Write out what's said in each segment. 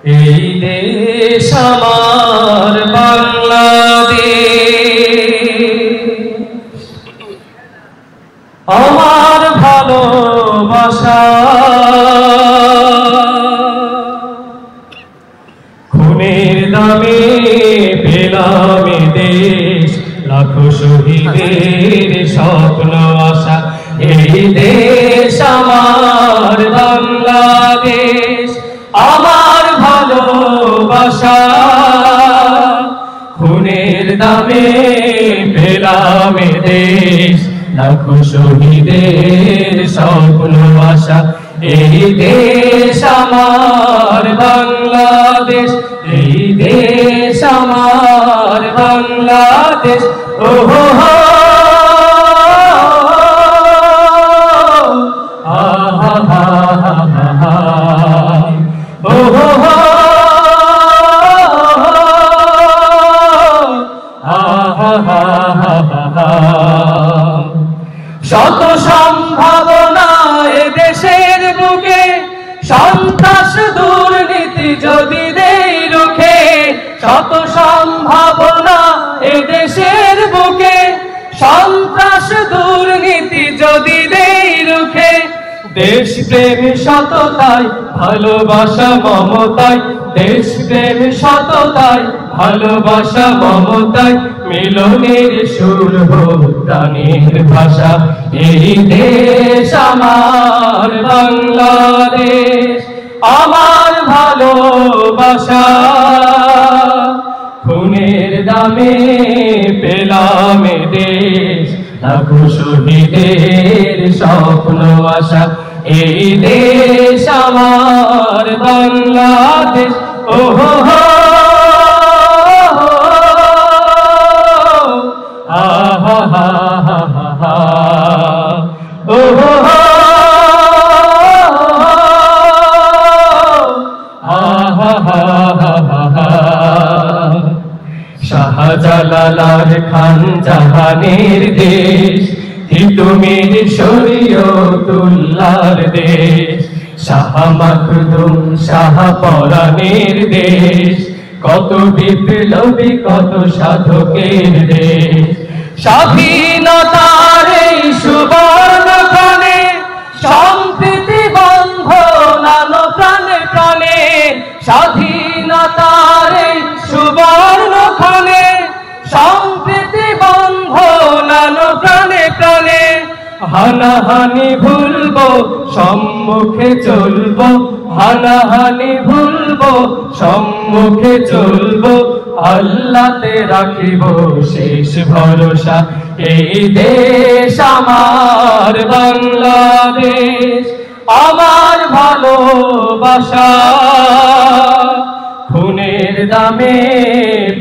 এই দেশ আমার বাংলাদেশ, আমার ভালোবাসা খুনের দামে পেলাম এ দেশ, লাখো শহীদের স্বপ্ন আশা। এই দেশ আমার বাংলাদেশ, আমার ভালোবাসা খুনের দামে পেলাম এ দেশ, লাখো শহীদের স্বপ্ন আশা। এই দেশ আমার বাংলাদেশ, এই দেশ আমার বাংলাদেশ। ও হো হো আহা হা হা হা, ও হো হো আহা হা হা। শত সম্ভাবনা এ দেশের বুকে, সন্ত্রাস দুর্নীতি যদি দেই রুখে। শত সম্ভাবনা এ দেশের বুকে, সন্ত্রাস দুর্নীতি যদি দেই রুখে। দেশ প্রেম সততায় ভালোবাসা মমতায়, দেশ প্রেম সততায় ভালোবাসা মমতায়, মিলনের সুর হোক প্রাণের ভাষা। এই দেশ আমার বাংলাদেশ, আমার ভালোবাসা খুনের দামে পেলাম এ দেশ, লাখো শহীদের স্বপ্ন আশা। এই দেশ আমার বাংলাদেশ। ও হো হো আহা হা হা হা, ও হো হো আহা হা হা হা। শাহজালাল খান জাহানের দেশ, তিতুমির শরীয়তুল্লাহর দেশ, শাহ মাখদুম শাহ পরাণের দেশ, কত বিপ্লবী কত সাধকের দেশ। স্বাধীনতার এই সুবর্ণ ক্ষণে সম্প্রীতি বন্ধন প্রাণে প্রাণে। স্বাধীনতার এই সুবর্ণ ক্ষণে সম্প্রীতি বন্ধন প্রাণে প্রাণে। হানাহানি ভুলবো সম্মুখে চলবো, হানাহানি ভুলবো সম্মুখে চলবো, আল্লাহতে রাখিব শেষ ভরসা। এই দেশ আমার বাংলাদেশ, আমার ভালোবাসা খুনের দামে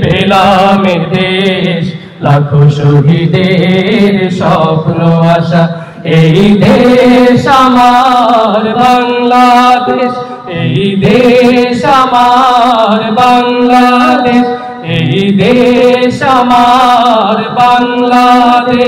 পেলাম এ দেশ, লাখো শহীদের স্বপ্ন আশা। এই দেশ আমার বাংলাদেশ, এই দেশ আমার বাংলাদেশ, এই দেশ আমার বাংলাদেশ।